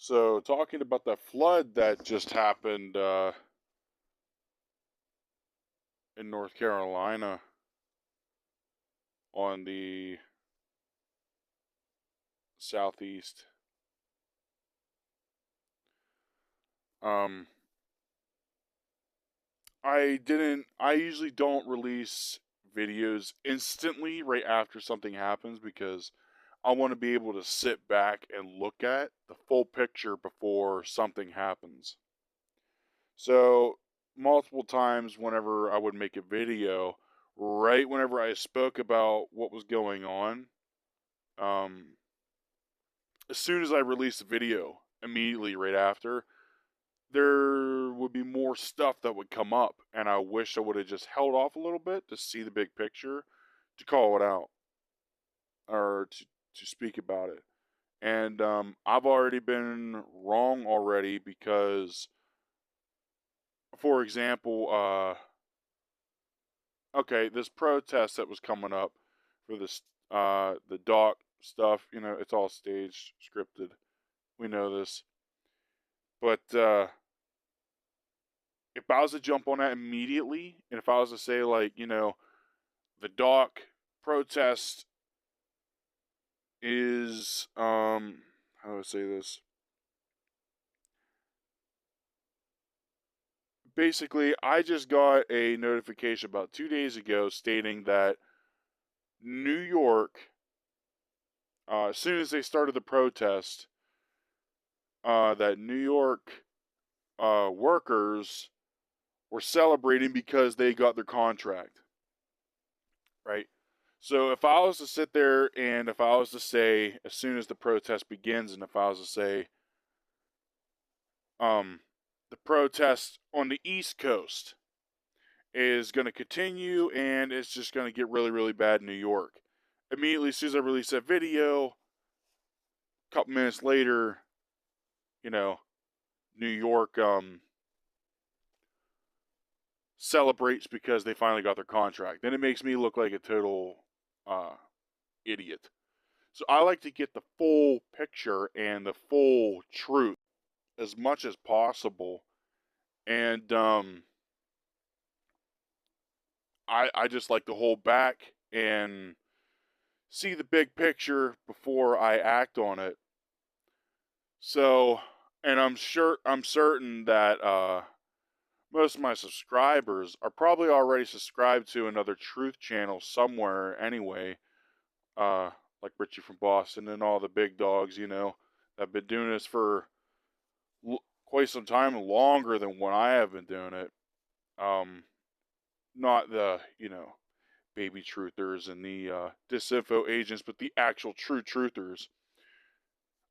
So, talking about the flood that just happened in North Carolina on the southeast. Um, I usually don't release videos instantly right after something happens because I want to be able to sit back and look at the full picture before something happens. So, multiple times whenever I would make a video, right whenever I spoke about what was going on, um, as soon as I released the video, immediately right after, there would be more stuff that would come up, and I wish I would have just held off a little bit to see the big picture, to call it out or to speak about it. And I've already been wrong already because, for example, okay, this protest that was coming up for this the doc stuff, it's all staged, scripted. We know this. But if I was to jump on that immediately, and if I was to say like, the doc protest is how do I say this? Basically, I just got a notification about 2 days ago stating that New York, as soon as they started the protest, that New York workers were celebrating because they got their contract, right? So if I was to sit there and if I was to say, as soon as the protest begins, and if I was to say, um, the protest on the East Coast is going to continue and it's just going to get really, really bad in New York. Immediately, as soon as I release that video, a couple minutes later, you know, New York celebrates because they finally got their contract. Then it makes me look like a total uh, idiot. So I like to get the full picture and the full truth as much as possible. And I just like to hold back and see the big picture before I act on it. So, and I'm certain that most of my subscribers are probably already subscribed to another truth channel somewhere anyway. Uh, like Richie from Boston and all the big dogs, that have been doing this for quite some time, longer than when I have been doing it. Um, not the baby truthers and the disinfo agents, but the actual true truthers.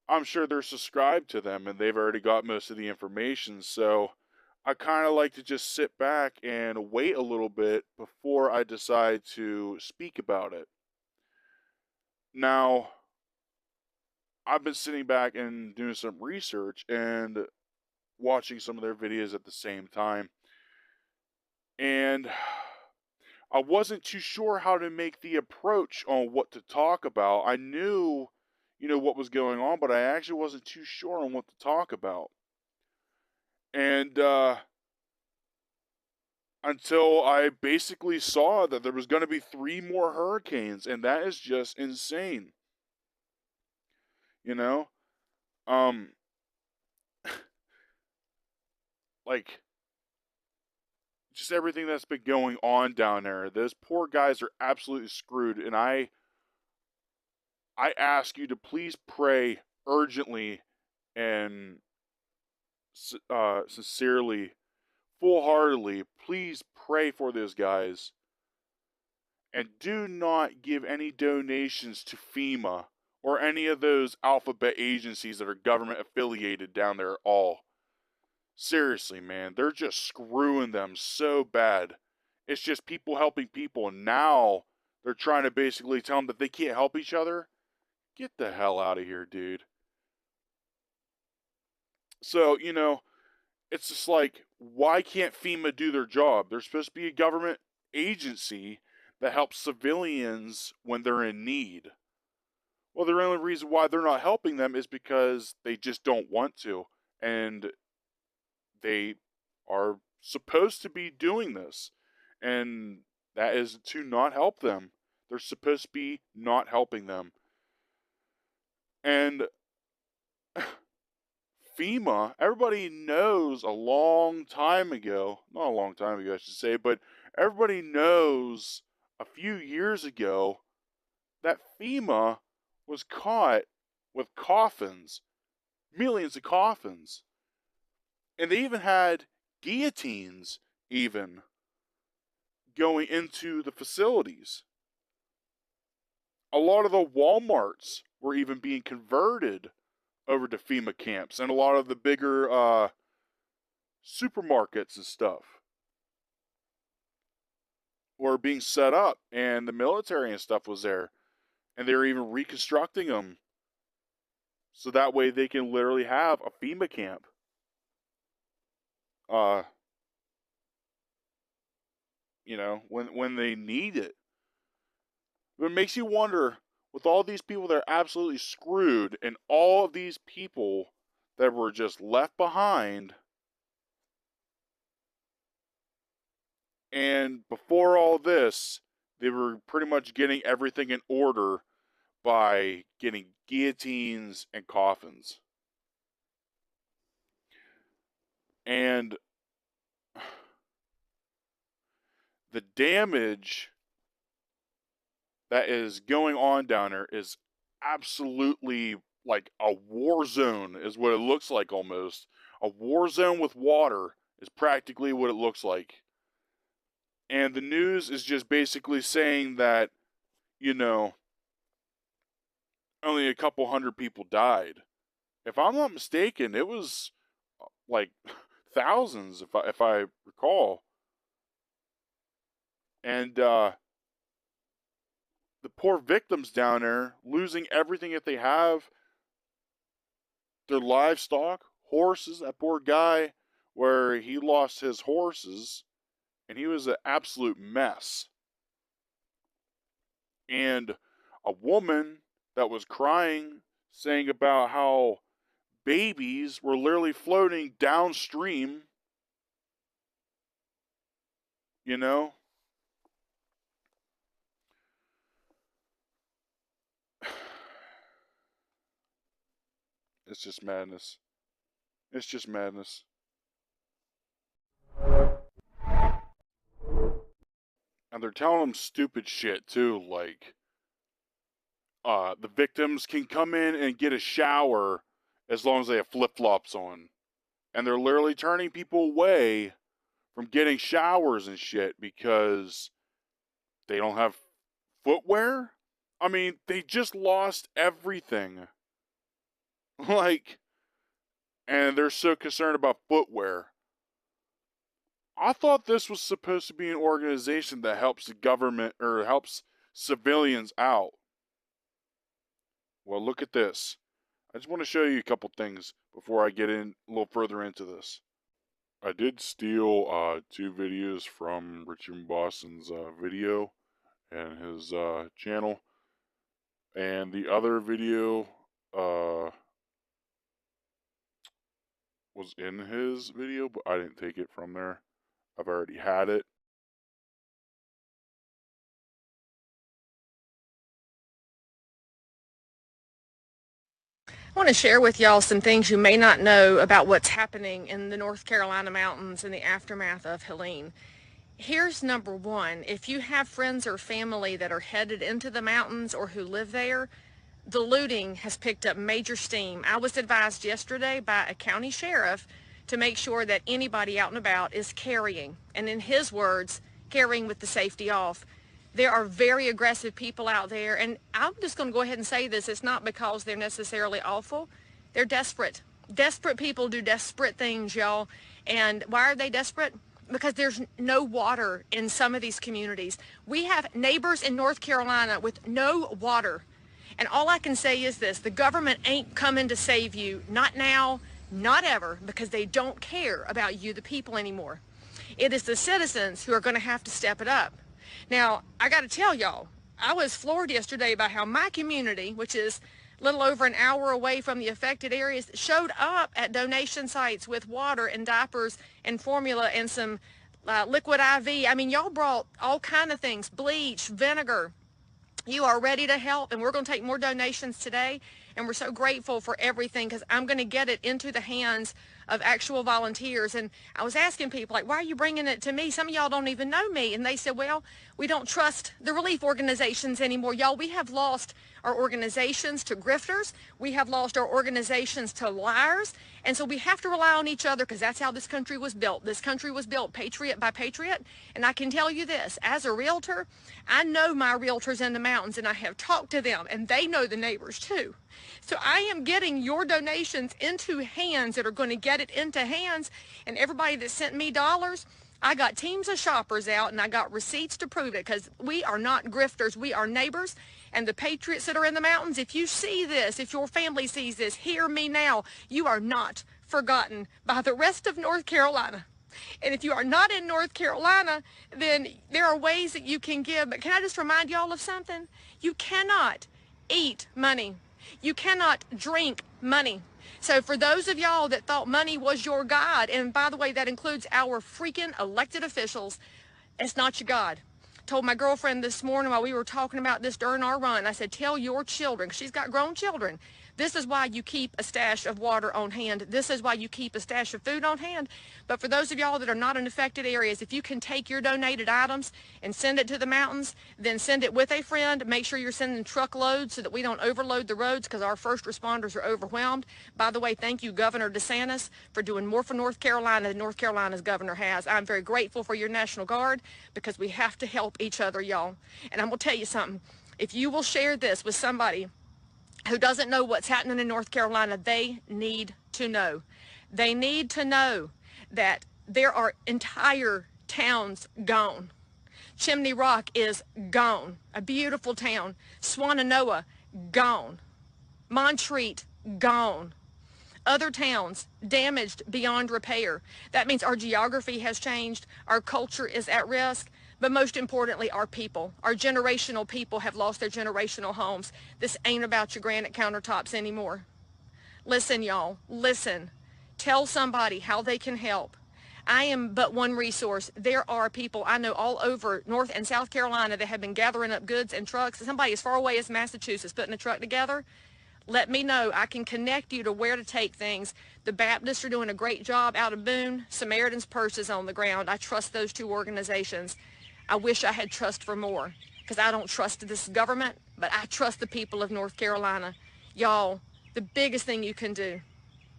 I'm sure they're subscribed to them and they've already got most of the information. So I kind of like to just sit back and wait a little bit before I decide to speak about it. Now, I've been sitting back and doing some research and watching some of their videos at the same time. And I wasn't too sure how to make the approach on what to talk about. I knew, what was going on, but I actually wasn't too sure on what to talk about. And until I basically saw that there was going to be three more hurricanes, and that is just insane. You know, um, like just everything that's been going on down there. Those poor guys are absolutely screwed, and I ask you to please pray urgently and sincerely, full heartedly. Please pray for those guys, and do not give any donations to FEMA or any of those alphabet agencies that are government affiliated down there at all. Seriously, man, they're just screwing them so bad. It's just people helping people, and now they're trying to basically tell them that they can't help each other. Get the hell out of here, dude. So, it's just like, why can't FEMA do their job? They're supposed to be a government agency that helps civilians when they're in need. Well, the only reason why they're not helping them is because they just don't want to. And they are supposed to be doing this. And that is to not help them. They're supposed to be not helping them. And FEMA, everybody knows a long time ago, not a long time ago, I should say, but everybody knows a few years ago that FEMA was caught with coffins, millions of coffins. And they even had guillotines, even going into the facilities. A lot of the Walmarts were even being converted over to FEMA camps, and a lot of the bigger supermarkets and stuff were being set up, and the military and stuff was there, and they were even reconstructing them so that way they can literally have a FEMA camp. You know, when they need it. But it makes you wonder, with all these people that are absolutely screwed, and all of these people that were just left behind, and before all this, they were pretty much getting everything in order by getting guillotines and coffins. And the damage that is going on down there is absolutely like a war zone, is what it looks like almost. A war zone with water is practically what it looks like. And the news is just basically saying that, you know, only a couple hundred people died. If I'm not mistaken, it was like thousands, if I recall. And the poor victims down there losing everything that they have, their livestock, horses. That poor guy, where he lost his horses, and he was an absolute mess. And a woman that was crying, saying about how babies were literally floating downstream, you know? It's just madness. It's just madness. And they're telling them stupid shit too, like the victims can come in and get a shower as long as they have flip-flops on. And they're literally turning people away from getting showers and shit because they don't have footwear. I mean, they just lost everything. Like, and they're so concerned about footwear. I thought this was supposed to be an organization that helps the government or helps civilians out. Well, look at this. I just want to show you a couple things before I get in a little further into this. I did steal 2 videos from Richard Boston's video and his channel, and the other video was in his video, but I didn't take it from there. I've already had it. I want to share with y'all some things you may not know about what's happening in the North Carolina mountains in the aftermath of Helene. Here's number one. If you have friends or family that are headed into the mountains or who live there, the looting has picked up major steam. I was advised yesterday by a county sheriff to make sure that anybody out and about is carrying, and in his words, carrying with the safety off. There are very aggressive people out there, and I'm just going to go ahead and say this. It's not because they're necessarily awful. They're desperate. Desperate people do desperate things, y'all. And why are they desperate? Because there's no water in some of these communities. We have neighbors in North Carolina with no water. And all I can say is this: the government ain't coming to save you. Not now, not ever, because they don't care about you, the people, anymore. It is the citizens who are going to have to step it up. Now, I got to tell y'all, I was floored yesterday by how my community, which is a little over an hour away from the affected areas, showed up at donation sites with water and diapers and formula and some liquid IV. I mean, y'all brought all kind of things, bleach, vinegar. You are ready to help, and we're going to take more donations today, and we're so grateful for everything because I'm going to get it into the hands of actual volunteers. And I was asking people, like, why are you bringing it to me? Some of y'all don't even know me. And they said, well, we don't trust the relief organizations anymore. Y'all, we have lost our organizations to grifters. We have lost our organizations to liars. And so we have to rely on each other because that's how this country was built. This country was built patriot by patriot. And I can tell you this, as a realtor, I know my realtors in the mountains and I have talked to them and they know the neighbors too. So I am getting your donations into hands that are going to get it into hands. And everybody that sent me dollars, I got teams of shoppers out and I got receipts to prove it because we are not grifters. We are neighbors. And the patriots that are in the mountains, if you see this, if your family sees this, hear me now. You are not forgotten by the rest of North Carolina. And if you are not in North Carolina, then there are ways that you can give. But can I just remind y'all of something? You cannot eat money. You cannot drink money. So for those of y'all that thought money was your God, and by the way, that includes our freaking elected officials, it's not your God. Told my girlfriend this morning while we were talking about this during our run, I said, tell your children, 'cause she's got grown children, this is why you keep a stash of water on hand. This is why you keep a stash of food on hand. But for those of y'all that are not in affected areas, if you can take your donated items and send it to the mountains, then send it with a friend. Make sure you're sending truckloads so that we don't overload the roads because our first responders are overwhelmed. By the way, thank you, Governor DeSantis, for doing more for North Carolina than North Carolina's governor has. I'm very grateful for your National Guard because we have to help each other, y'all. And I'm going to tell you something. If you will share this with somebody who doesn't know what's happening in North Carolina, they need to know. They need to know that there are entire towns gone. Chimney Rock is gone, a beautiful town. Swannanoa, gone. Montreat, gone. Other towns damaged beyond repair. That means our geography has changed, our culture is at risk, but most importantly, our people, our generational people have lost their generational homes. This ain't about your granite countertops anymore. Listen, y'all, listen. Tell somebody how they can help. I am but one resource. There are people I know all over North and South Carolina that have been gathering up goods and trucks. Somebody as far away as Massachusetts putting a truck together. Let me know. I can connect you to where to take things. The Baptists are doing a great job out of Boone. Samaritan's Purse is on the ground. I trust those two organizations. I wish I had trust for more because I don't trust this government, but I trust the people of North Carolina. Y'all, the biggest thing you can do,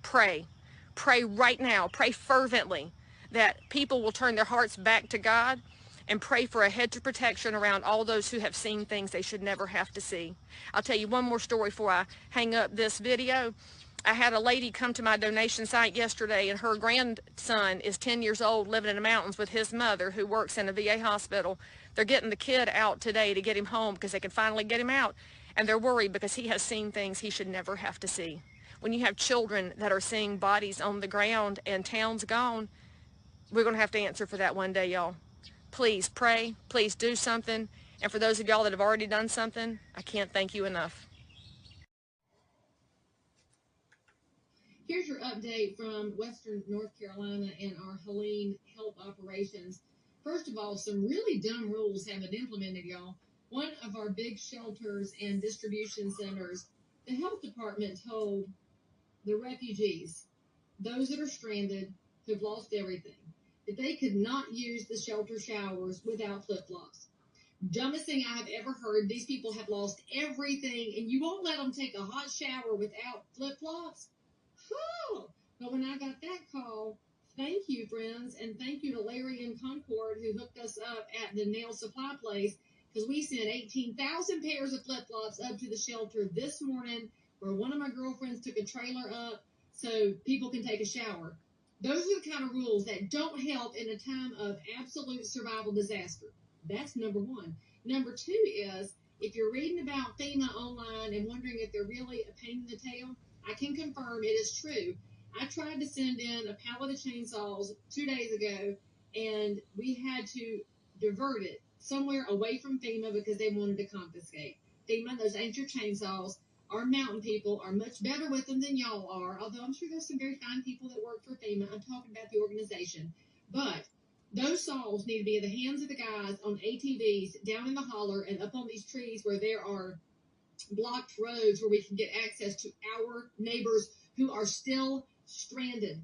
pray. Pray right now. Pray fervently that people will turn their hearts back to God and pray for a hedge of protection around all those who have seen things they should never have to see. I'll tell you one more story before I hang up this video. I had a lady come to my donation site yesterday, and her grandson is 10 years old living in the mountains with his mother who works in a VA hospital. They're getting the kid out today to get him home because they can finally get him out, and they're worried because he has seen things he should never have to see. When you have children that are seeing bodies on the ground and towns gone, we're going to have to answer for that one day, y'all. Please pray. Please do something. And for those of y'all that have already done something, I can't thank you enough. Here's your update from Western North Carolina and our Helene health operations. First of all, some really dumb rules have been implemented, y'all. One of our big shelters and distribution centers, the health department told the refugees, those that are stranded, who've lost everything, that they could not use the shelter showers without flip-flops. Dumbest thing I have ever heard. These people have lost everything, and you won't let them take a hot shower without flip-flops? Whew. But when I got that call, thank you, friends, and thank you to Larry and Concord who hooked us up at the nail supply place because we sent 18,000 pairs of flip-flops up to the shelter this morning where one of my girlfriends took a trailer up so people can take a shower. Those are the kind of rules that don't help in a time of absolute survival disaster. That's number one. Number two is, if you're reading about FEMA online and wondering if they're really a pain in the tail, I can confirm it is true. I tried to send in a pallet of chainsaws 2 days ago, and we had to divert it somewhere away from FEMA because they wanted to confiscate. FEMA, those ain't your chainsaws. Our mountain people are much better with them than y'all are, although I'm sure there's some very fine people that work for FEMA. I'm talking about the organization. But those saws need to be in the hands of the guys on ATVs down in the holler and up on these trees where there are blocked roads where we can get access to our neighbors who are still stranded.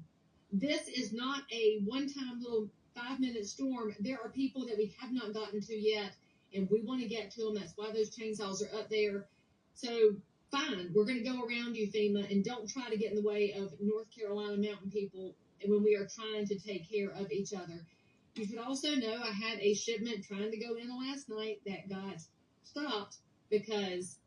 This is not a one-time little 5-minute storm. There are people that we have not gotten to yet, and we want to get to them. That's why those chainsaws are up there. So, fine, we're going to go around you, FEMA, and don't try to get in the way of North Carolina mountain people when we are trying to take care of each other. You should also know I had a shipment trying to go in last night that got stopped because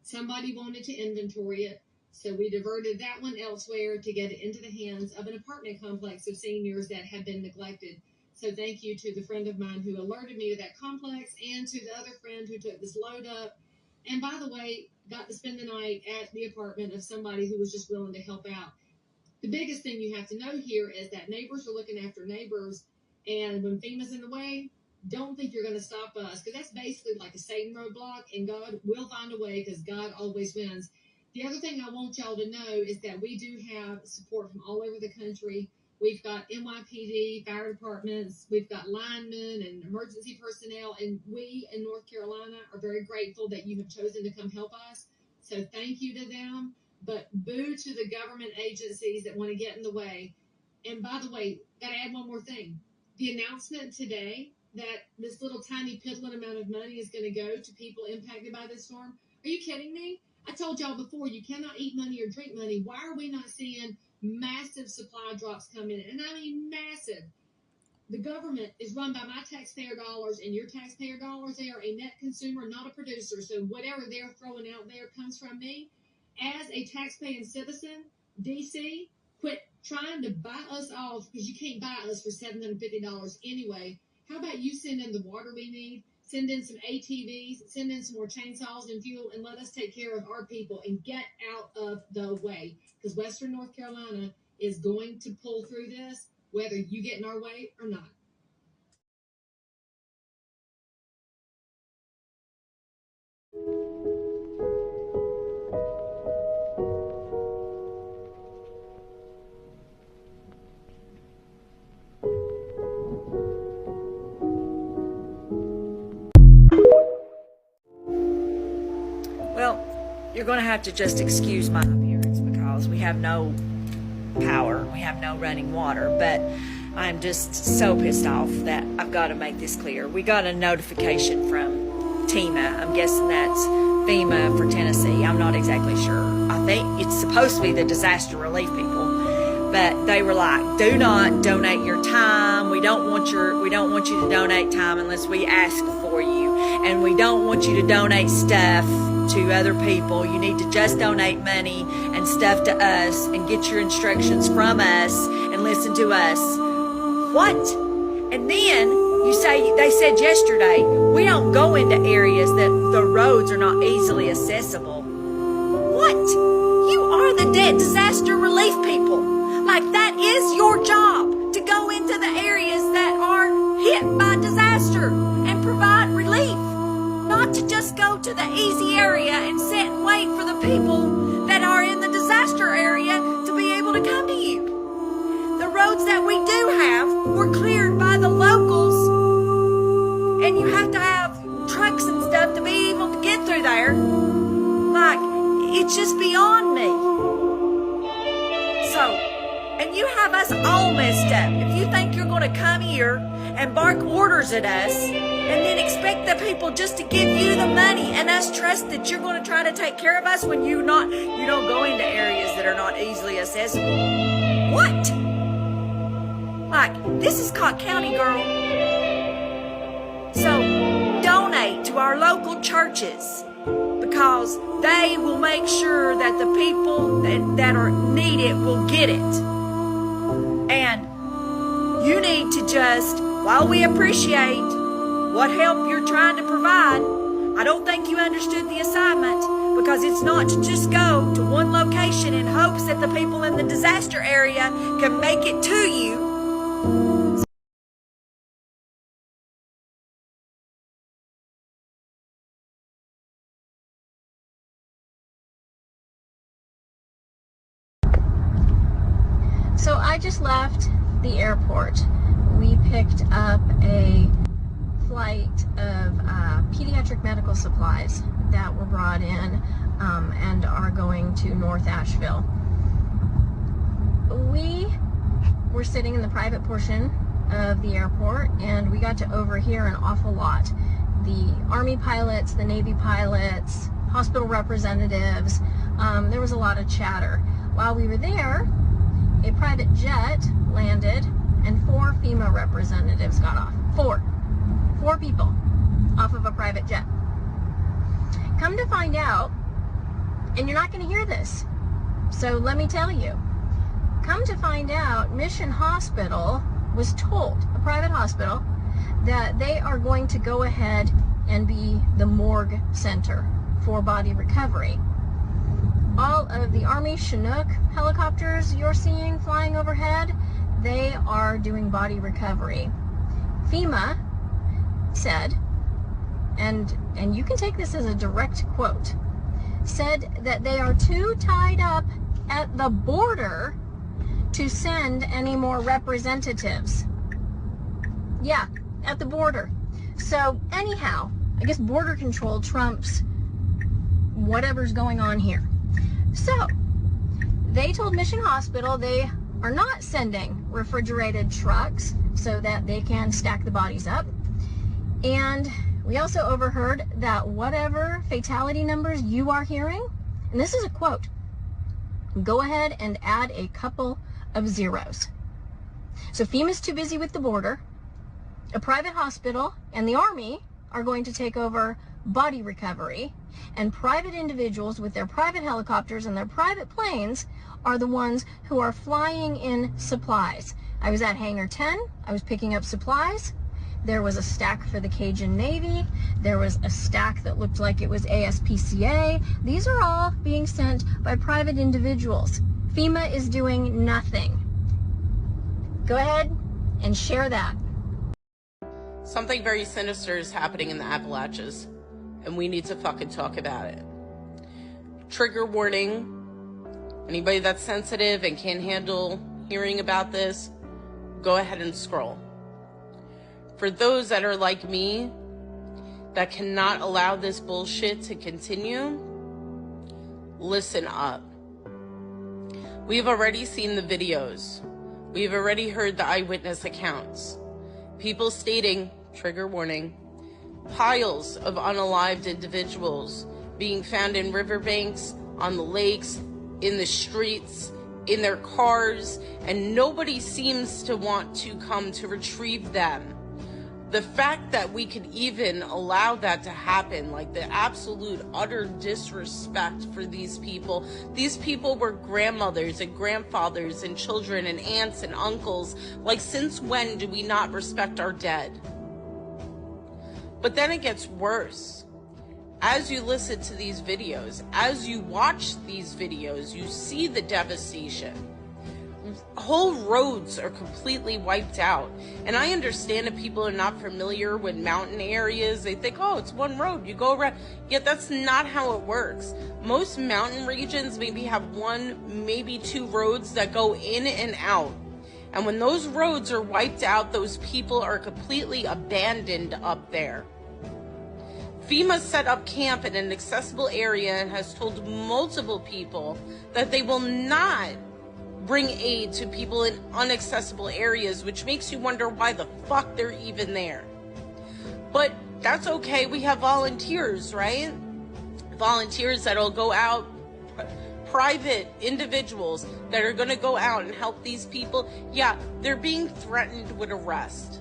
somebody wanted to inventory it. So we diverted that one elsewhere to get it into the hands of an apartment complex of seniors that had been neglected. So thank you to the friend of mine who alerted me to that complex and to the other friend who took this load up. And by the way, got to spend the night at the apartment of somebody who was just willing to help out. The biggest thing you have to know here is that neighbors are looking after neighbors. And when FEMA's in the way, don't think you're going to stop us, because that's basically like a Satan roadblock, and God will find a way because God always wins. The other thing I want y'all to know is that we do have support from all over the country. We've got NYPD, fire departments, we've got linemen and emergency personnel, and we in North Carolina are very grateful that you have chosen to come help us. So thank you to them, but boo to the government agencies that want to get in the way. And by the way, got to add one more thing. The announcement today that this little tiny piddling amount of money is going to go to people impacted by this storm. Are you kidding me? I told y'all before, you cannot eat money or drink money. Why are we not seeing massive supply drops come in? And I mean massive. The government is run by my taxpayer dollars and your taxpayer dollars. They are a net consumer, not a producer. So whatever they're throwing out there comes from me. As a taxpaying citizen, DC, quit trying to buy us off, because you can't buy us for $750 anyway. How about you send in the water we need, send in some ATVs, send in some more chainsaws and fuel, and let us take care of our people and get out of the way. Because Western North Carolina is going to pull through this, whether you get in our way or not. Well, you're going to have to just excuse my appearance because we have no power, we have no running water, but I'm just so pissed off that I've got to make this clear. We got a notification from TEMA. I'm guessing that's FEMA for Tennessee. I'm not exactly sure. I think it's supposed to be the disaster relief people, but they were like, do not donate your time. We don't want you to donate time unless we ask for you, and we don't want you to donate stuff to other people. You need to just donate money and stuff to us and get your instructions from us and listen to us. What? And then they said yesterday, we don't go into areas that the roads are not easily accessible. What? You are the disaster relief people. Like, that is your job, to go into the areas that are hit by disaster and provide relief. Not to just go to the easy area and sit and wait for the people that are in the disaster area to be able to come to you. The roads that we do have were cleared by the locals, and you have to have trucks and stuff to be able to get through there. Like, it's just beyond me. So, and you have us all messed up. If you think you're going to come here and bark orders at us and then expect the people just to give you the money and us trust that you're going to try to take care of us when you don't go into areas that are not easily accessible. What? Like, this is Cott County, girl. So, donate to our local churches, because they will make sure that the people that need it will get it. And you need to just, while we appreciate what help you're trying to provide, I don't think you understood the assignment, because it's not to just go to one location in hopes that the people in the disaster area can make it to you. I just left the airport. We picked up a flight of pediatric medical supplies that were brought in and are going to North Asheville. We were sitting in the private portion of the airport, and we got to overhear an awful lot. The Army pilots, the Navy pilots, hospital representatives, there was a lot of chatter. While we were there, a private jet landed and 4 FEMA representatives got off. Four people off of a private jet. Come to find out, and you're not going to hear this, so let me tell you. Come to find out, Mission Hospital was told, a private hospital, that they are going to go ahead and be the morgue center for body recovery. All of the Army Chinook helicopters you're seeing flying overhead, they are doing body recovery. FEMA said, and you can take this as a direct quote, said that they are too tied up at the border to send any more representatives. Yeah, at the border. So anyhow, I guess border control trumps whatever's going on here. So they told Mission Hospital they are not sending refrigerated trucks so that they can stack the bodies up. And we also overheard that whatever fatality numbers you are hearing, and this is a quote, go ahead and add a couple of zeros. So FEMA's too busy with the border. A private hospital and the Army are going to take over body recovery, and private individuals with their private helicopters and their private planes are the ones who are flying in supplies. I was at Hangar 10. I was picking up supplies. There was a stack for the Cajun Navy. There was a stack that looked like it was ASPCA. These are all being sent by private individuals. FEMA is doing nothing. Go ahead and share that. Something very sinister is happening in the Appalachians, and we need to fucking talk about it. Trigger warning. Anybody that's sensitive and can't handle hearing about this, go ahead and scroll. For those that are like me, that cannot allow this bullshit to continue, listen up. We've already seen the videos. We've already heard the eyewitness accounts. People stating, trigger warning, piles of unalived individuals being found in riverbanks, on the lakes, in the streets, in their cars, and nobody seems to want to come to retrieve them. The fact that we could even allow that to happen, like the absolute utter disrespect for these people. These people were grandmothers and grandfathers and children and aunts and uncles. Like, since when do we not respect our dead? But then it gets worse. As you listen to these videos, as you watch these videos, you see the devastation. Whole roads are completely wiped out. And I understand if people are not familiar with mountain areas, they think, oh, it's one road, you go around. Yet that's not how it works. Most mountain regions maybe have 1, maybe 2 roads that go in and out. And when those roads are wiped out, those people are completely abandoned up there. FEMA set up camp in an accessible area and has told multiple people that they will not bring aid to people in inaccessible areas, which makes you wonder why the fuck they're even there. But that's okay, we have volunteers, right? Volunteers that'll go out, private individuals that are gonna go out and help these people. Yeah, they're being threatened with arrest.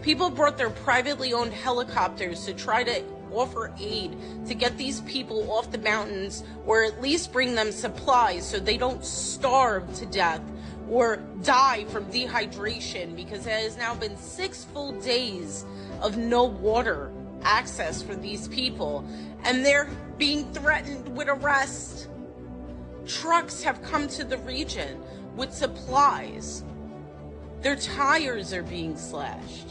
People brought their privately owned helicopters to try to offer aid to get these people off the mountains, or at least bring them supplies so they don't starve to death or die from dehydration, because it has now been 6 full days of no water access for these people, and they're being threatened with arrest. Trucks have come to the region with supplies. Their tires are being slashed.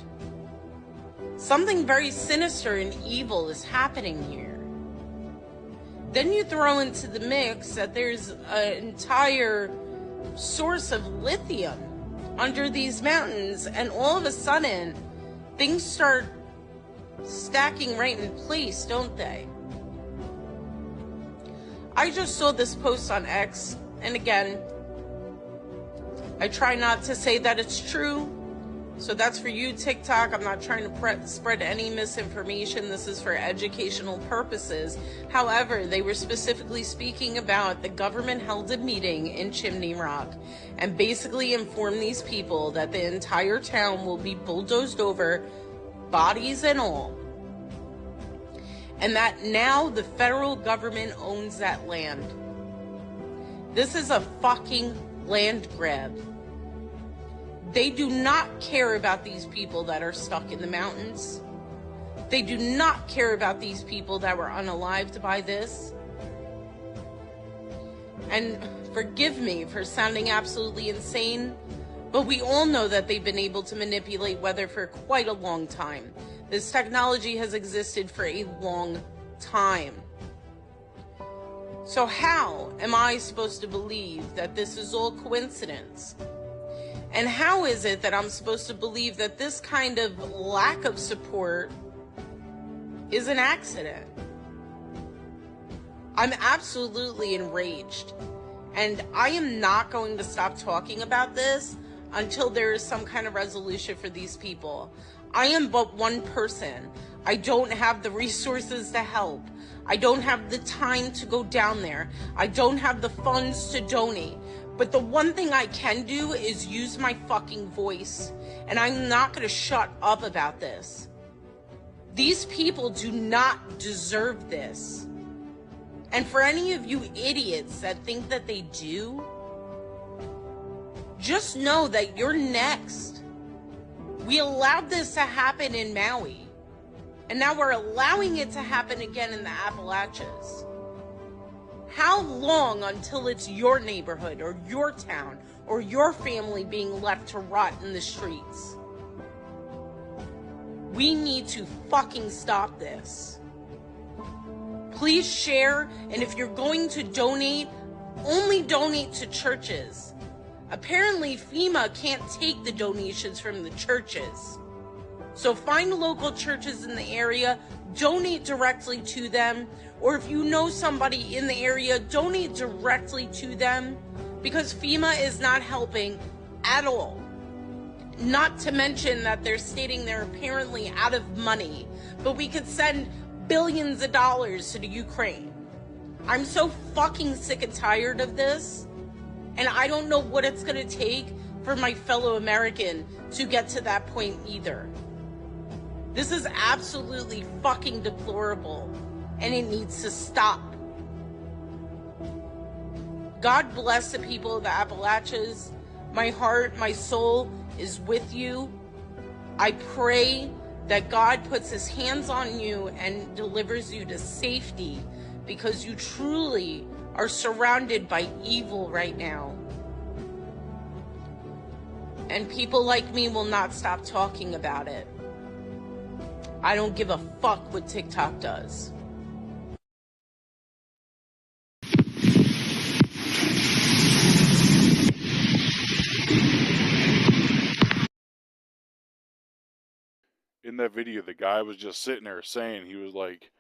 Something very sinister and evil is happening here. Then you throw into the mix that there's an entire source of lithium under these mountains, and all of a sudden things start stacking right in place, don't they? I just saw this post on X, and again, I try not to say that it's true, so that's for you, TikTok. I'm not trying to spread any misinformation. This is for educational purposes. However, they were specifically speaking about the government held a meeting in Chimney Rock and basically informed these people that the entire town will be bulldozed over, bodies and all, and that now the federal government owns that land. This is a fucking land grab. They do not care about these people that are stuck in the mountains. They do not care about these people that were unalived by this. And forgive me for sounding absolutely insane, but we all know that they've been able to manipulate weather for quite a long time. This technology has existed for a long time. So how am I supposed to believe that this is all coincidence? And how is it that I'm supposed to believe that this kind of lack of support is an accident? I'm absolutely enraged. And I am not going to stop talking about this until there is some kind of resolution for these people. I am but one person. I don't have the resources to help. I don't have the time to go down there. I don't have the funds to donate. But the one thing I can do is use my fucking voice. And I'm not going to shut up about this. These people do not deserve this. And for any of you idiots that think that they do, just know that you're next. We allowed this to happen in Maui. And now we're allowing it to happen again in the Appalachians. How long until it's your neighborhood or your town or your family being left to rot in the streets? We need to fucking stop this. Please share, and if you're going to donate, only donate to churches. Apparently FEMA can't take the donations from the churches. So find local churches in the area, donate directly to them, or if you know somebody in the area, donate directly to them, because FEMA is not helping at all. Not to mention that they're stating they're apparently out of money, but we could send billions of dollars to the Ukraine. I'm so fucking sick and tired of this, and I don't know what it's gonna take for my fellow American to get to that point either. This is absolutely fucking deplorable, and it needs to stop. God bless the people of the Appalachians. My heart, my soul is with you. I pray that God puts his hands on you and delivers you to safety, because you truly are surrounded by evil right now. And people like me will not stop talking about it. I don't give a fuck what TikTok does. In that video, the guy was just sitting there saying, he was like,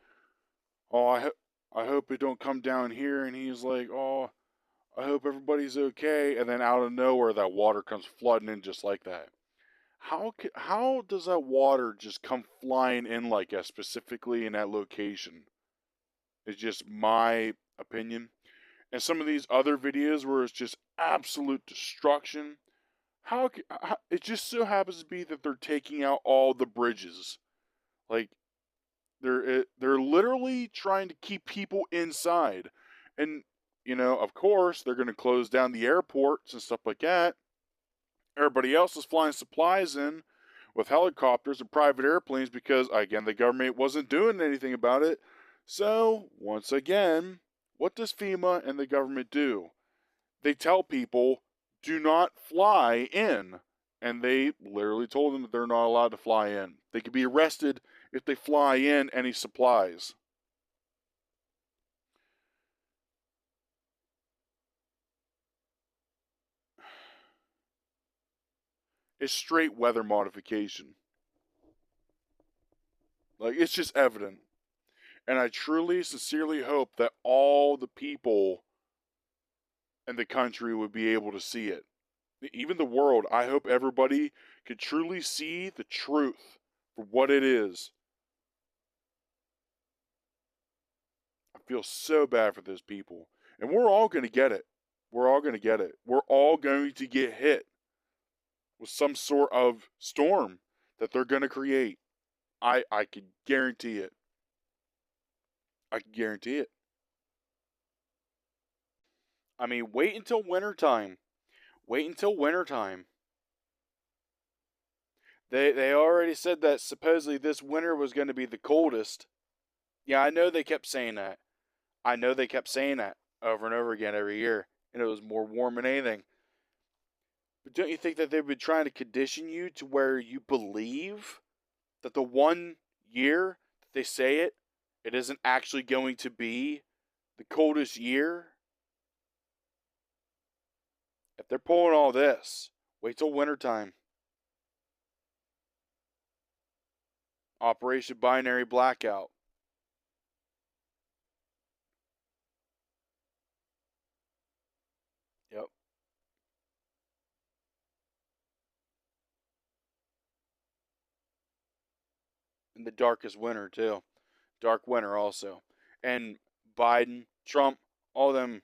oh, I hope it don't come down here. And he's like, oh, I hope everybody's okay. And then out of nowhere, that water comes flooding in just like that. How does that water just come flying in like that, specifically in that location? It's just my opinion. And some of these other videos where it's just absolute destruction, how it just so happens to be that they're taking out all the bridges. Like, they're literally trying to keep people inside. And, you know, of course, they're going to close down the airports and stuff like that. Everybody else is flying supplies in with helicopters and private airplanes because, again, the government wasn't doing anything about it. So, once again, what does FEMA and the government do? They tell people, do not fly in. And they literally told them that they're not allowed to fly in. They could be arrested if they fly in any supplies. is straight weather modification. Like, it's just evident. And I truly, sincerely hope that all the people in the country would be able to see it. Even the world. I hope everybody could truly see the truth for what it is. I feel so bad for those people. And we're all going to get it. We're all going to get it. We're all going to get hit with some sort of storm that they're going to create. I can guarantee it. I can guarantee it. I mean, wait until wintertime. Wait until wintertime. They already said that supposedly this winter was going to be the coldest. Yeah, I know they kept saying that. I know they kept saying that over and over again every year. And it was more warm than anything. But don't you think that they've been trying to condition you to where you believe that the one year that they say it isn't actually going to be the coldest year? If they're pulling all this, wait till wintertime. Operation Binary Blackout. Yep. In the darkest winter, too. Dark winter, also. And Biden, Trump, all them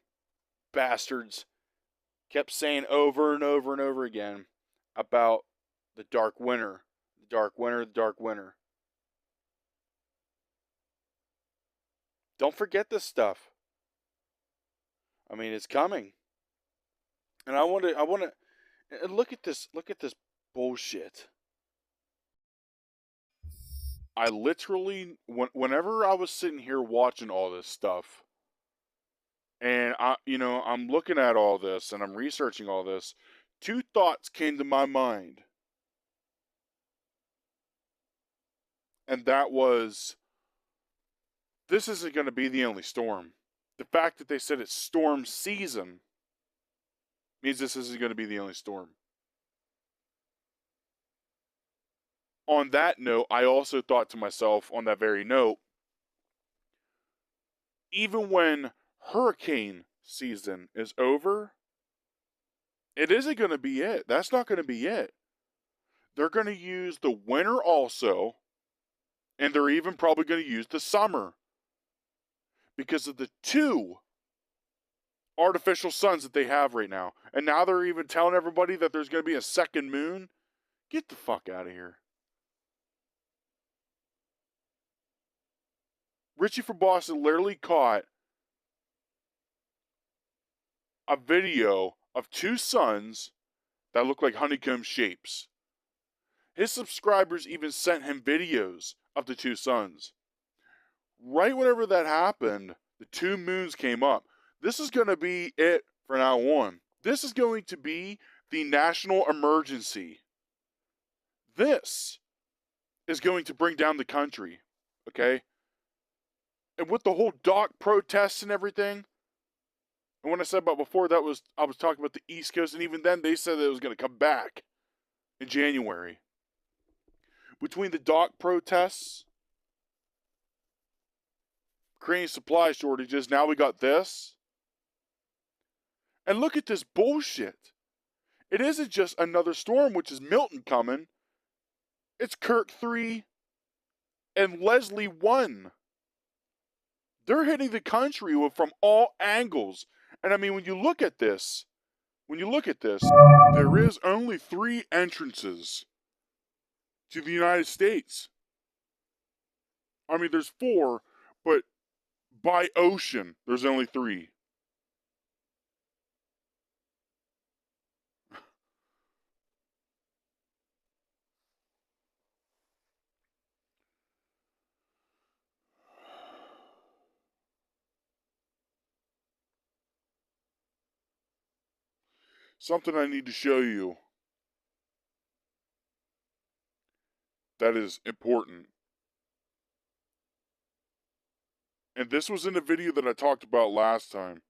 bastards kept saying over and over and over again about the dark winter. The dark winter, the dark winter. Don't forget this stuff. I mean, it's coming. And I want to look at this bullshit. I literally, whenever I was sitting here watching all this stuff, and I'm looking at all this and I'm researching all this, two thoughts came to my mind. And that was, this isn't going to be the only storm. The fact that they said it's storm season means this isn't going to be the only storm. On that note, I also thought to myself on that very note, even when hurricane season is over, it isn't going to be it. That's not going to be it. They're going to use the winter also, and they're even probably going to use the summer. Because of the two artificial suns that they have right now. And now they're even telling everybody that there's going to be a second moon. Get the fuck out of here. Richie from Boston literally caught a video of two suns that look like honeycomb shapes. His subscribers even sent him videos of the two suns. Right whenever that happened, the two moons came up. This is going to be it from now on. This is going to be the national emergency. This is going to bring down the country, okay? And with the whole dock protests and everything, and when I said about before, I was talking about the East Coast, and even then they said that it was going to come back in January. Between the dock protests, creating supply shortages, now we got this. And look at this bullshit. It isn't just another storm, which is Milton coming. It's Kirk 3 and Leslie 1. They're hitting the country from all angles. And I mean, when you look at this, there is only 3 entrances to the United States. I mean, there's 4, but by ocean, there's only 3. Something I need to show you that is important. And this was in a video that I talked about last time.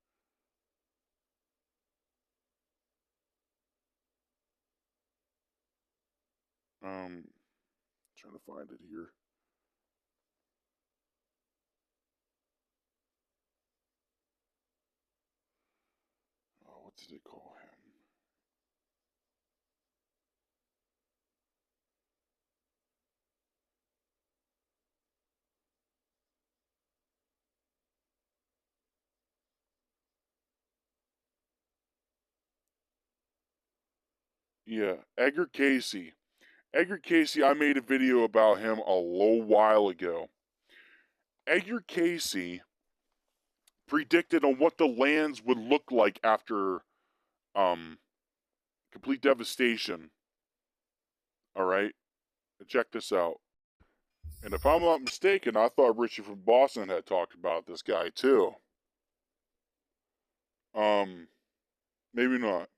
Trying to find it here. Oh, what did they call him? Yeah, Edgar Casey. Edgar Casey, I made a video about him a little while ago. Edgar Casey predicted on what the lands would look like after complete devastation. All right, check this out. And if I'm not mistaken, I thought Richie from Boston had talked about this guy too. Maybe not.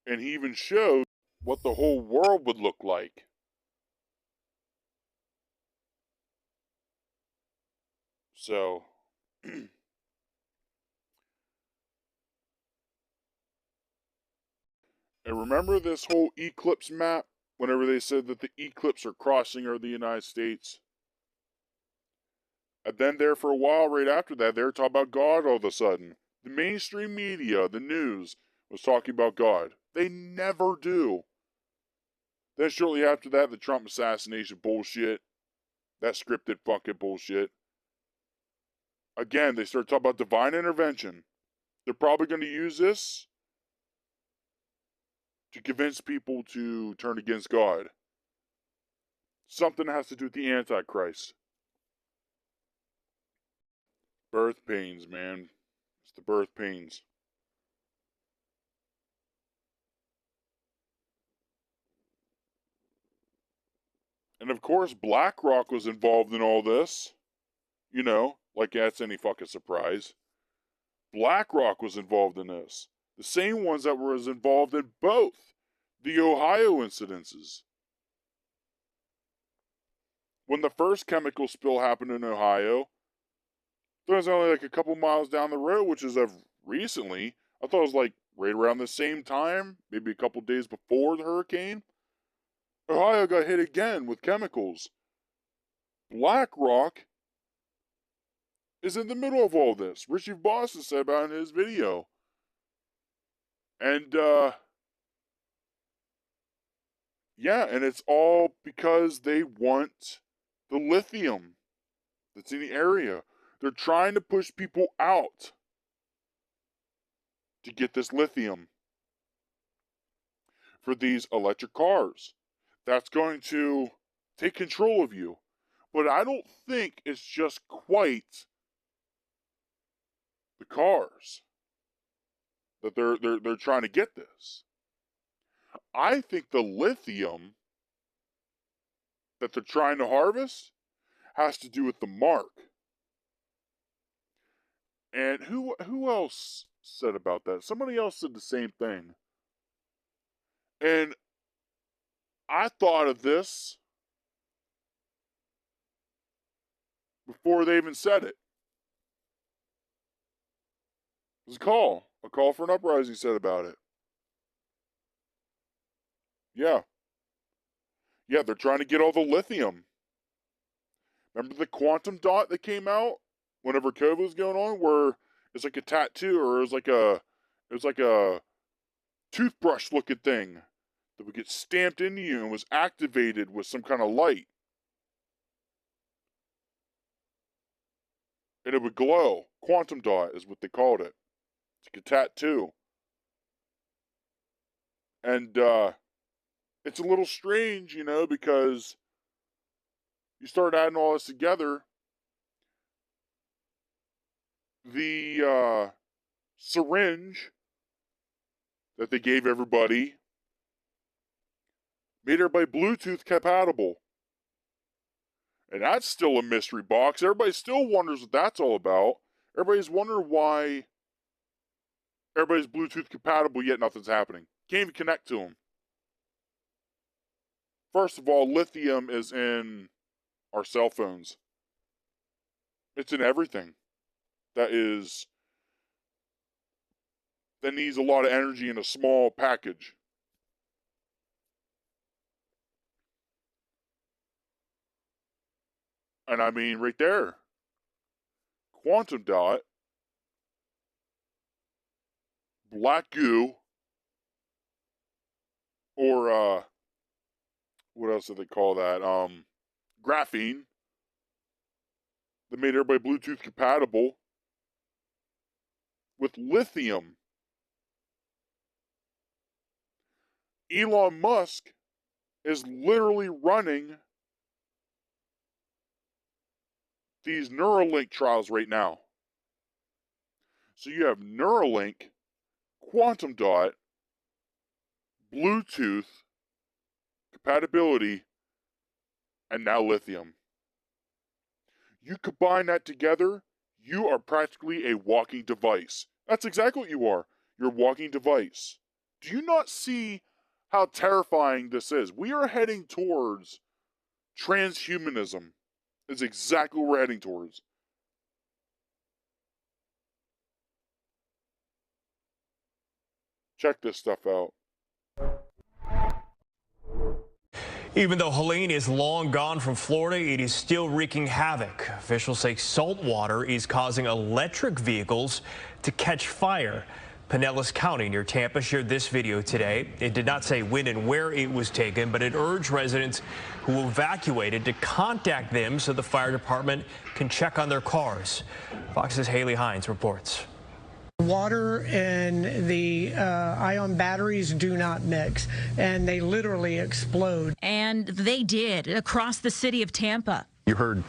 And he even showed what the whole world would look like. So, and remember this whole eclipse map? Whenever they said that the eclipse are crossing over the United States? And then there for a while, right after that, they were talking about God all of a sudden. The mainstream media, the news, was talking about God. They never do. Then shortly after that, the Trump assassination bullshit. That scripted fucking bullshit. Again, they started talking about divine intervention. They're probably going to use this to convince people to turn against God. Something has to do with the Antichrist. Birth pains, man. It's the birth pains. And of course, BlackRock was involved in all this. You know, like that's any fucking surprise. BlackRock was involved in this. The same ones that was involved in both the Ohio incidences. When the first chemical spill happened in Ohio, it was only like a couple miles down the road, which is of recently. I thought it was like right around the same time, maybe a couple days before the hurricane. Ohio got hit again with chemicals. BlackRock is in the middle of all this. Richie Boston said about it in his video. And, yeah, and it's all because they want the lithium that's in the area. They're trying to push people out to get this lithium for these electric cars. That's going to take control of you. But I don't think it's just quite the cars that they're trying to get this. I think the lithium that they're trying to harvest has to do with the mark. And who else said about that? Somebody else said the same thing. And I thought of this before they even said it. It was a call for an uprising said about it. Yeah. Yeah, they're trying to get all the lithium. Remember the quantum dot that came out whenever COVID was going on, where it's like a tattoo, or it was like a toothbrush looking thing that would get stamped into you and was activated with some kind of light. And it would glow. Quantum dot is what they called it. It's like a tattoo. And it's a little strange, you know, because you start adding all this together. The syringe that they gave everybody made everybody Bluetooth compatible. And that's still a mystery box. Everybody still wonders what that's all about. Everybody's wondering why everybody's Bluetooth compatible, yet nothing's happening. Can't even connect to them. First of all, lithium is in our cell phones. It's in everything that needs a lot of energy in a small package. And I mean right there. Quantum dot. Black goo. Or, what else do they call that? Graphene. That made everybody Bluetooth compatible. With lithium. Elon Musk is literally running these Neuralink trials right now. So you have Neuralink, quantum dot, Bluetooth, compatibility, and now lithium. You combine that together, you are practically a walking device. That's exactly what you are. You're a walking device. Do you not see how terrifying this is? We are heading towards transhumanism. Is exactly what we're heading towards. Check this stuff out. Even though Helene is long gone from Florida, it is still wreaking havoc. Officials say salt water is causing electric vehicles to catch fire. Pinellas County near Tampa shared this video today. It did not say when and where it was taken, but it urged residents who evacuated to contact them so the fire department can check on their cars. Fox's Haley Hines reports. Water and the ion batteries do not mix, and they literally explode. And they did across the city of Tampa. You heard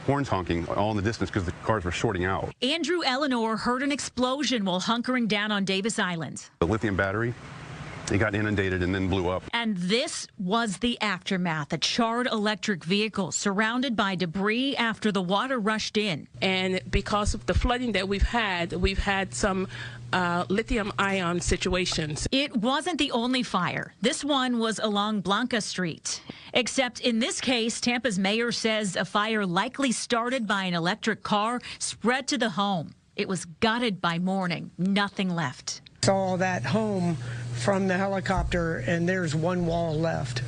horns honking all in the distance because the cars were shorting out. Andrew Eleanor heard an explosion while hunkering down on Davis Island. The lithium battery, it got inundated and then blew up. And this was the aftermath, a charred electric vehicle surrounded by debris after the water rushed in. And because of the flooding that we've had some lithium ion situations. It wasn't the only fire. This one was along Blanca Street. Except in this case, Tampa's mayor says a fire likely started by an electric car spread to the home. It was gutted by morning, nothing left. Saw that home from the helicopter, and there's one wall left.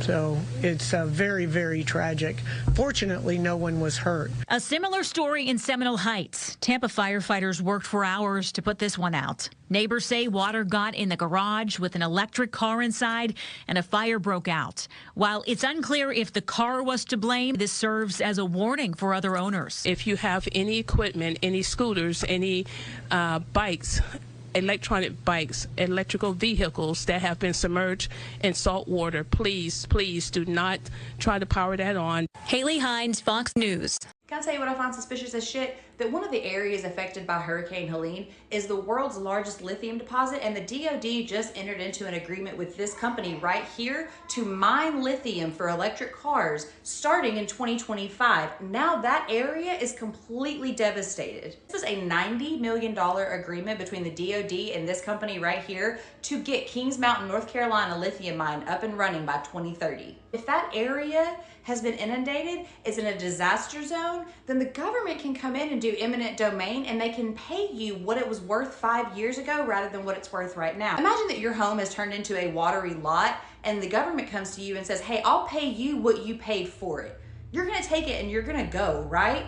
So it's very, very tragic. Fortunately, no one was hurt. A similar story in Seminole Heights. Tampa firefighters worked for hours to put this one out. Neighbors say water got in the garage with an electric car inside and a fire broke out. While it's unclear if the car was to blame, this serves as a warning for other owners. If you have any equipment, any scooters, any bikes, electronic bikes, electrical vehicles that have been submerged in salt water, please do not try to power that on. Haley Hines, Fox News. Can I tell you what I find suspicious as shit? That one of the areas affected by Hurricane Helene is the world's largest lithium deposit, and the DoD just entered into an agreement with this company right here to mine lithium for electric cars starting in 2025. Now that area is completely devastated. This is a $90 million agreement between the DoD and this company right here to get Kings Mountain, North Carolina lithium mine up and running by 2030. If that area has been inundated, is in a disaster zone, then the government can come in and do eminent domain, and they can pay you what it was worth 5 years ago rather than what it's worth right now. Imagine that your home has turned into a watery lot and the government comes to you and says, hey, I'll pay you what you paid for it. You're gonna take it and you're gonna go, right?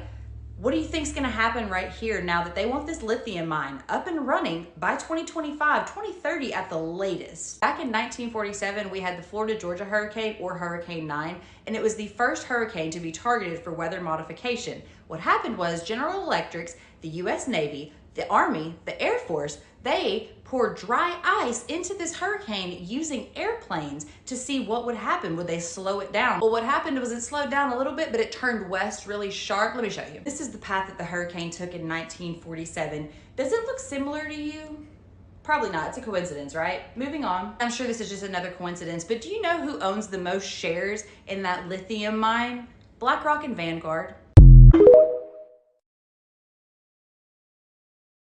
What do you think's gonna happen right here now that they want this lithium mine up and running by 2025, 2030 at the latest? Back in 1947, we had the Florida-Georgia hurricane, or Hurricane 9, and it was the first hurricane to be targeted for weather modification. What happened was General Electric, the US Navy, the Army, the Air Force, they poured dry ice into this hurricane using airplanes to see what would happen. Would they slow it down? Well, what happened was it slowed down a little bit, but it turned west really sharp. Let me show you. This is the path that the hurricane took in 1947. Does it look similar to you? Probably not. It's a coincidence, right? Moving on. I'm sure this is just another coincidence, but do you know who owns the most shares in that lithium mine? BlackRock and Vanguard.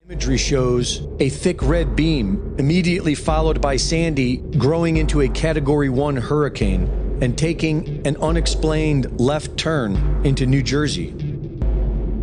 Imagery shows a thick red beam immediately followed by Sandy growing into a Category 1 hurricane and taking an unexplained left turn into New Jersey.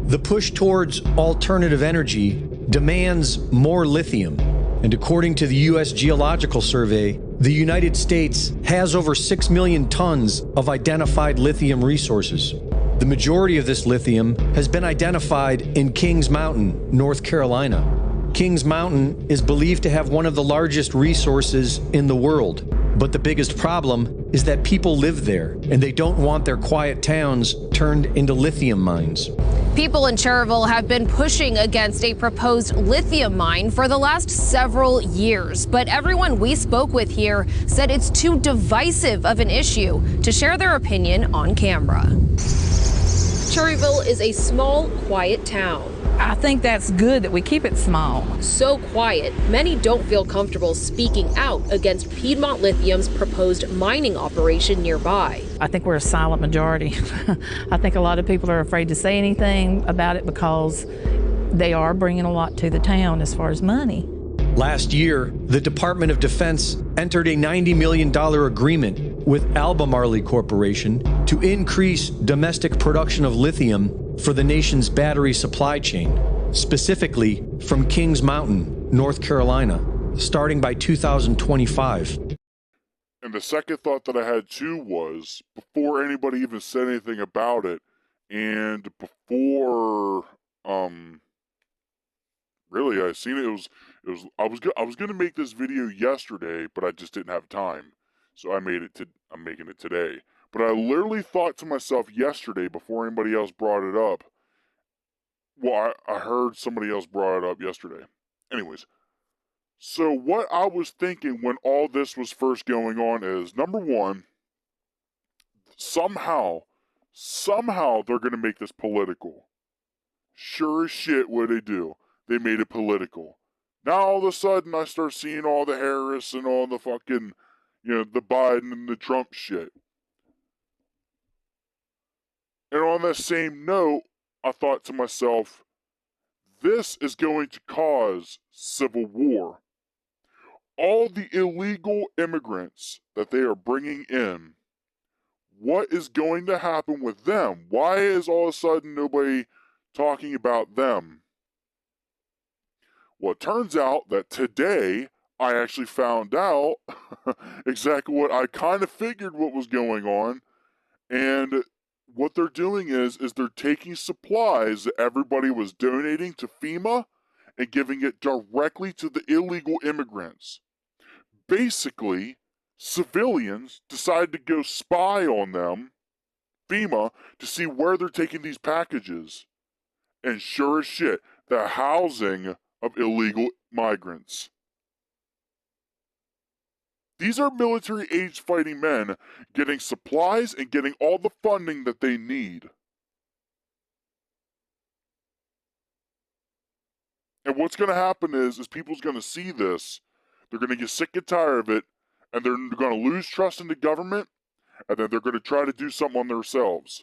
The push towards alternative energy demands more lithium, and according to the U.S. Geological Survey, the United States has over 6 million tons of identified lithium resources. The The majority of this lithium has been identified in Kings Mountain, North Carolina. Kings Mountain is believed to have one of the largest resources in the world. But the biggest problem is that people live there, and they don't want their quiet towns turned into lithium mines. People in Cherville have been pushing against a proposed lithium mine for the last several years, but everyone we spoke with here said it's too divisive of an issue to share their opinion on camera. Cherryville is a small, quiet town. I think that's good that we keep it small. So quiet, many don't feel comfortable speaking out against Piedmont Lithium's proposed mining operation nearby. I think we're a silent majority. I think a lot of people are afraid to say anything about it because they are bringing a lot to the town as far as money. Last year, the Department of Defense entered a $90 million agreement with Albemarle Corporation to increase domestic production of lithium for the nation's battery supply chain, specifically from Kings Mountain, North Carolina, starting by 2025. And the second thought that I had too was, before anybody even said anything about it, and before, really, I seen it, I was gonna make this video yesterday, but I just didn't have time, so I'm making it today. But I literally thought to myself yesterday, before anybody else brought it up. Well, I heard somebody else brought it up yesterday. Anyways, so what I was thinking when all this was first going on is, number one, somehow they're gonna make this political. Sure as shit what they do. They made it political. Now all of a sudden I start seeing all the Harris and all the fucking, the Biden and the Trump shit. And on that same note, I thought to myself, this is going to cause civil war. All the illegal immigrants that they are bringing in, what is going to happen with them? Why is all of a sudden nobody talking about them? Well, it turns out that today I actually found out exactly what I kind of figured what was going on. And what they're doing is they're taking supplies that everybody was donating to FEMA and giving it directly to the illegal immigrants. Basically, civilians decided to go spy on them, FEMA, to see where they're taking these packages. And sure as shit, the housing of illegal migrants. These are military-aged fighting men getting supplies and getting all the funding that they need. And what's going to happen is people's going to see this, they're going to get sick and tired of it, and they're going to lose trust in the government, and then they're going to try to do something on themselves,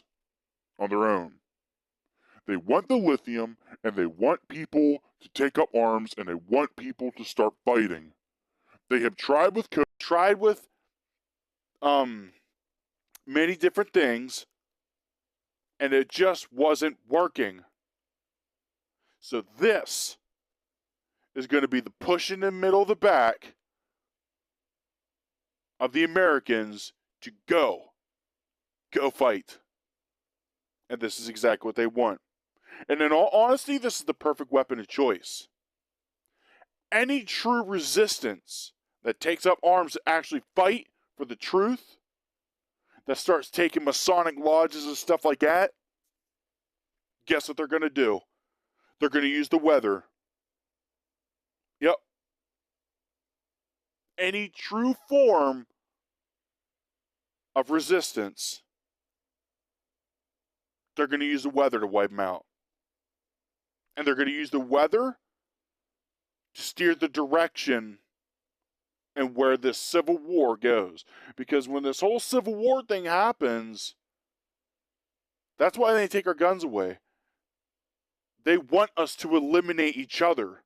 on their own. They want the lithium, and they want people to take up arms, and they want people to start fighting. They have tried with many different things, and it just wasn't working. So this is going to be the push in the middle of the back of the Americans to go fight. And this is exactly what they want. And in all honesty, this is the perfect weapon of choice. Any true resistance that takes up arms to actually fight for the truth, that starts taking Masonic lodges and stuff like that, guess what they're going to do? They're going to use the weather. Yep. Any true form of resistance, they're going to use the weather to wipe them out. And they're going to use the weather to steer the direction and where this civil war goes. Because when this whole civil war thing happens, that's why they take our guns away. They want us to eliminate each other.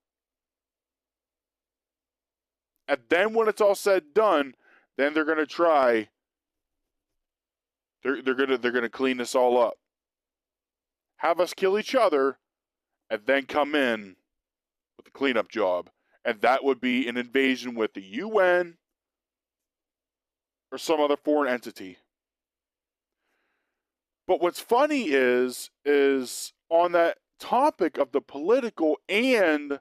And then when it's all said and done, then they're going to try, they're going to clean this all up. Have us kill each other, and then come in with a cleanup job. And that would be an invasion with the UN or some other foreign entity. But what's funny is on that topic of the political and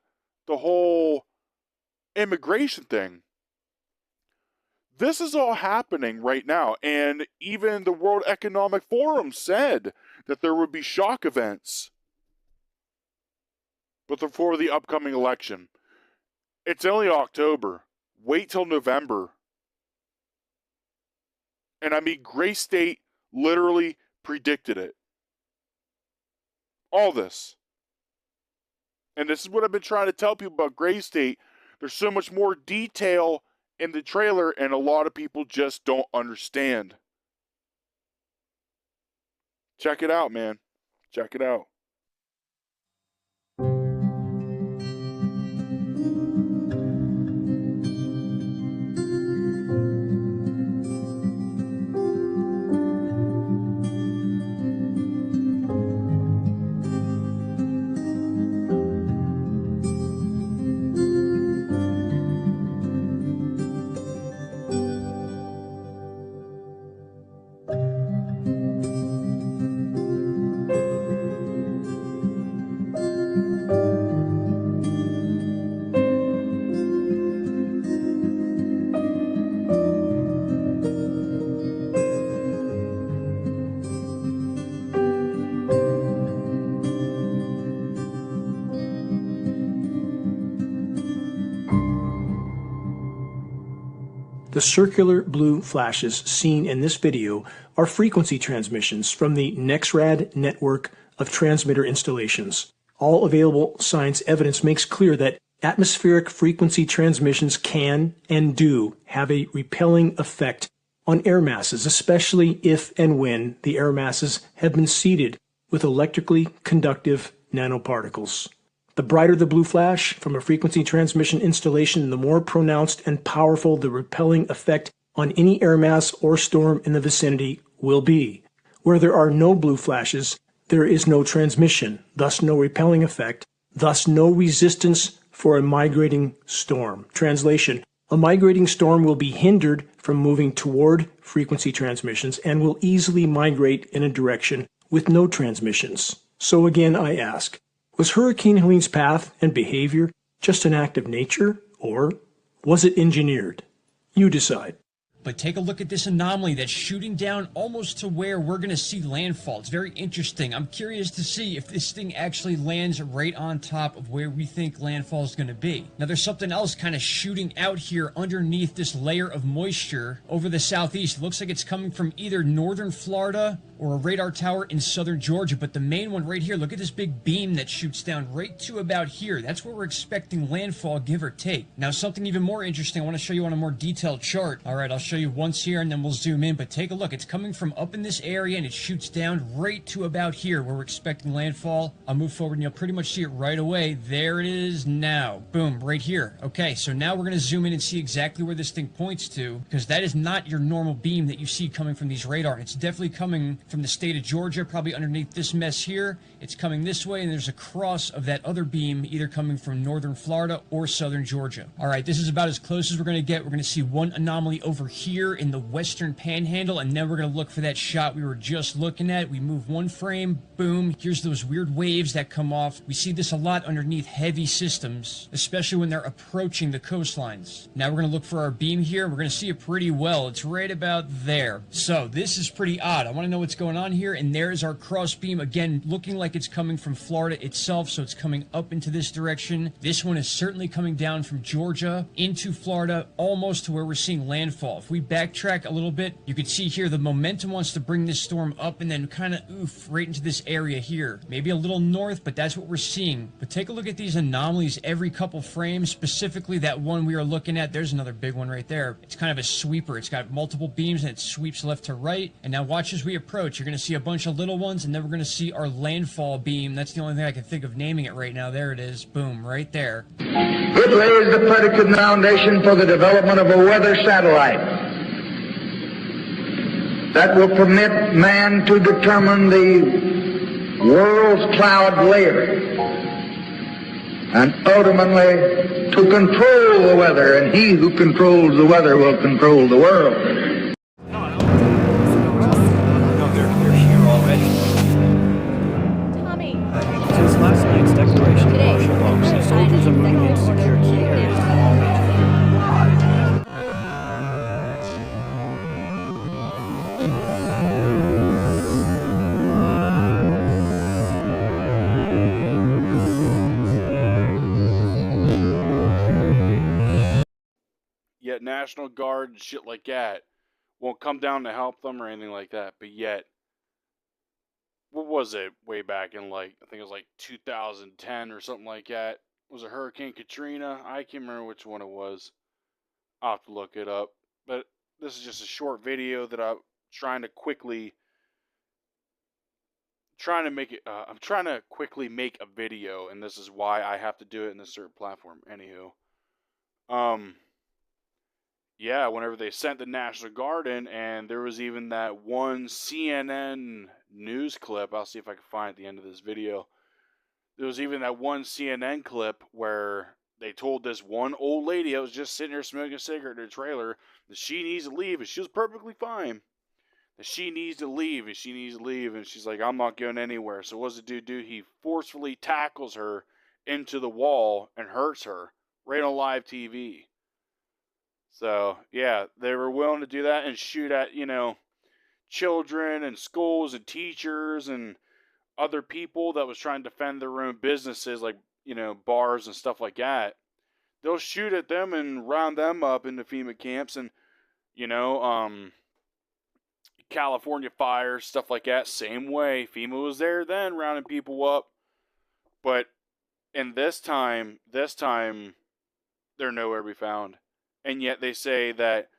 the whole immigration thing, this is all happening right now. And even the World Economic Forum said that there would be shock events but before the upcoming election. It's only October. Wait till November. And I mean, Gray State literally predicted it. All this. And this is what I've been trying to tell people about Gray State. There's so much more detail in the trailer, and a lot of people just don't understand. Check it out, man. Check it out. The circular blue flashes seen in this video are frequency transmissions from the NEXRAD network of transmitter installations. All available science evidence makes clear that atmospheric frequency transmissions can and do have a repelling effect on air masses, especially if and when the air masses have been seeded with electrically conductive nanoparticles. The brighter the blue flash from a frequency transmission installation, the more pronounced and powerful the repelling effect on any air mass or storm in the vicinity will be. Where there are no blue flashes, there is no transmission, thus no repelling effect, thus no resistance for a migrating storm. Translation: a migrating storm will be hindered from moving toward frequency transmissions and will easily migrate in a direction with no transmissions. So again, I ask, was Hurricane Helene's path and behavior just an act of nature, or was it engineered? You decide. But take a look at this anomaly that's shooting down almost to where we're going to see landfall. It's very interesting. I'm curious to see if this thing actually lands right on top of where we think landfall is going to be. Now, there's something else kind of shooting out here underneath this layer of moisture over the southeast. It looks like it's coming from either northern Florida or a radar tower in southern Georgia, but the main one right here, look at this big beam that shoots down right to about here. That's where we're expecting landfall, give or take. Now, something even more interesting, I want to show you on a more detailed chart. All right, I'll show you once here and then we'll zoom in, but take a look. It's coming from up in this area and it shoots down right to about here where we're expecting landfall. I'll move forward and you'll pretty much see it right away. There it is now. Boom, right here. Okay, so now we're going to zoom in and see exactly where this thing points to, because that is not your normal beam that you see coming from these radar. It's definitely coming from the state of Georgia, probably underneath this mess here. It's coming this way, and there's a cross of that other beam either coming from northern Florida or southern Georgia. All right, this is about as close as we're going to get. We're going to see one anomaly over here in the western panhandle, and then we're going to look for that shot we were just looking at. We move one frame, boom, here's those weird waves that come off. We see this a lot underneath heavy systems, especially when they're approaching the coastlines. Now we're going to look for our beam here. We're going to see it pretty well. It's right about there. So this is pretty odd. I want to know what's going on here, and there's our cross beam, again looking like it's coming from Florida itself, so it's coming up into this direction. This one is certainly coming down from Georgia into Florida, almost to where we're seeing landfall. If we backtrack a little bit, you can see here the momentum wants to bring this storm up and then kind of oof right into this area here, maybe a little north, but that's what we're seeing. But take a look at these anomalies every couple frames, specifically that one we are looking at. There's another big one right there. It's kind of a sweeper. It's got multiple beams and it sweeps left to right, and now watch as we approach. You're going to see a bunch of little ones, and then we're going to see our landfall beam. That's the only thing I can think of naming it right now. There it is. Boom, right there. It lays the predicate foundation for the development of a weather satellite that will permit man to determine the world's cloud layer and ultimately to control the weather, and he who controls the weather will control the world. No, they're here already. National Guard and shit like that won't come down to help them or anything like that. But yet, what was it way back in I think it was 2010 or something like that? Was it Hurricane Katrina? I can't remember which one it was. I'll have to look it up. But this is just a short video that I'm trying to quickly I'm trying to quickly make a video, and this is why I have to do it in a certain platform. Anywho, yeah, whenever they sent the National Guard in, and there was even that one CNN news clip. I'll see if I can find it at the end of this video. There was even that one CNN clip where they told this one old lady that was just sitting there smoking a cigarette in her trailer that she needs to leave, and she was perfectly fine. That she needs to leave, and she needs to leave, and she's like, I'm not going anywhere. So what does the dude do? He forcefully tackles her into the wall and hurts her right on live TV. So, yeah, they were willing to do that and shoot at, children and schools and teachers and other people that was trying to defend their own businesses, like, bars and stuff like that. They'll shoot at them and round them up into FEMA camps and, California fires, stuff like that, same way. FEMA was there then, rounding people up. But in this time, they're nowhere to be found. And yet they say that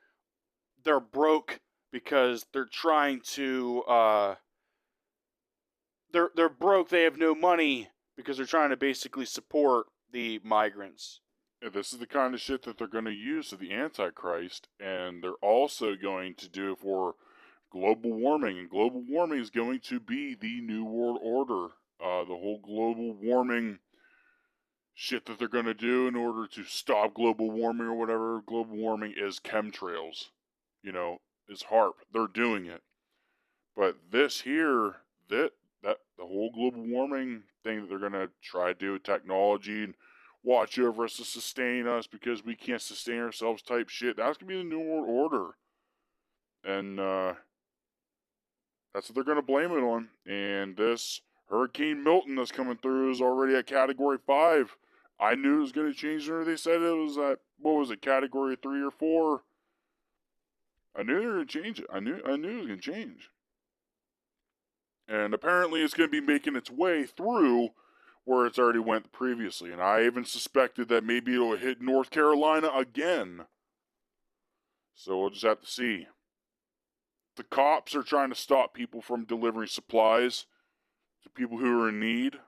they're broke because they're trying to, they're broke, they have no money because they're trying to basically support the migrants. Yeah, this is the kind of shit that they're going to use to the Antichrist, and they're also going to do it for global warming, and global warming is going to be the new world order. The whole global warming shit that they're going to do in order to stop global warming or whatever. Global warming is chemtrails, is HAARP. They're doing it. But this here, the whole global warming thing that they're going to try to do with technology and watch over us to sustain us because we can't sustain ourselves type shit, that's going to be the new world order. And, that's what they're going to blame it on. And this Hurricane Milton that's coming through is already at Category 5. I knew it was going to change whenever they said it was at, Category 3 or 4. I knew they were going to change it. I knew it was going to change. And apparently it's going to be making its way through where it's already went previously. And I even suspected that maybe it'll hit North Carolina again. So we'll just have to see. The cops are trying to stop people from delivering supplies to people who are in need.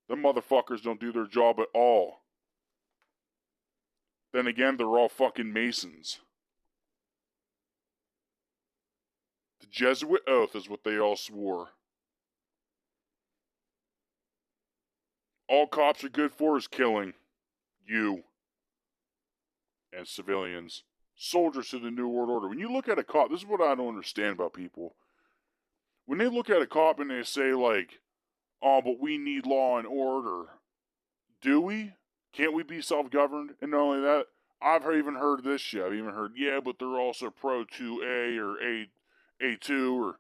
Them motherfuckers don't do their job at all. Then again, they're all fucking Masons. The Jesuit oath is what they all swore. All cops are good for is killing you and civilians. Soldiers to the New World Order. When you look at a cop, this is what I don't understand about people. When they look at a cop and they say oh, but we need law and order. Do we? Can't we be self-governed? And not only that, I've even heard this shit. I've even heard, yeah, but they're also pro 2A or A2 or,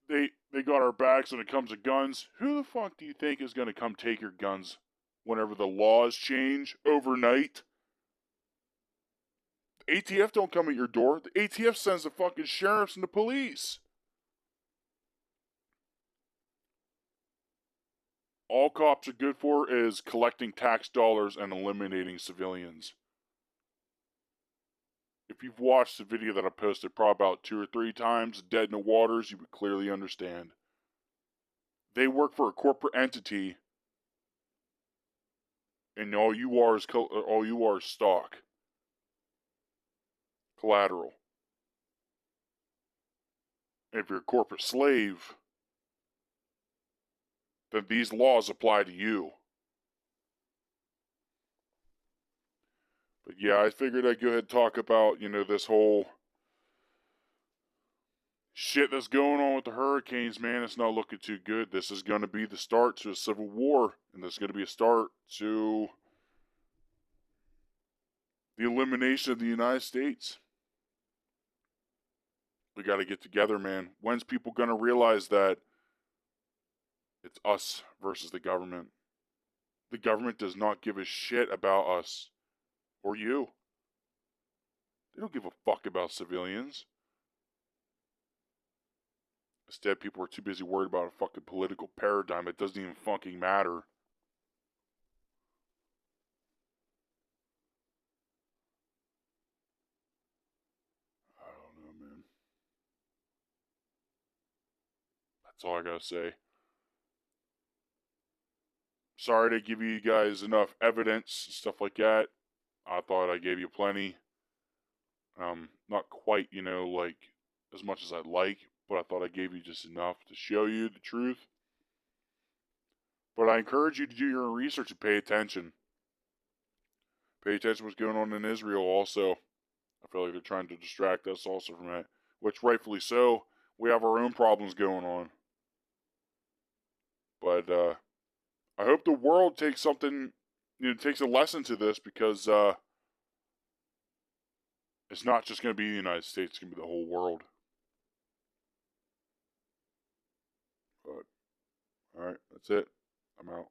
they got our backs when it comes to guns. Who the fuck do you think is going to come take your guns whenever the laws change overnight? ATF don't come at your door. The ATF sends the fucking sheriffs and the police. All cops are good for is collecting tax dollars and eliminating civilians. If you've watched the video that I posted probably about 2 or 3 times, Dead in the Waters, you would clearly understand. They work for a corporate entity, and all you are is stock. Collateral. If you're a corporate slave, then these laws apply to you. But yeah, I figured I'd go ahead and talk about, this whole shit that's going on with the hurricanes, man. It's not looking too good. This is going to be the start to a civil war, and this is going to be a start to the elimination of the United States. We got to get together, man. When's people going to realize that it's us versus the government? The government does not give a shit about us or you. They don't give a fuck about civilians. Instead, people are too busy worried about a fucking political paradigm. It doesn't even fucking matter. I don't know, man. That's all I gotta say. Sorry to give you guys enough evidence and stuff like that. I thought I gave you plenty. Not quite, you know, like as much as I'd like, but I thought I gave you just enough to show you the truth. But I encourage you to do your own research and pay attention. Pay attention to what's going on in Israel also. I feel like they're trying to distract us also from that, which rightfully so. We have our own problems going on. But I hope the world takes something, you know, takes a lesson to this, because it's not just going to be the United States, it's going to be the whole world. But, alright, that's it. I'm out.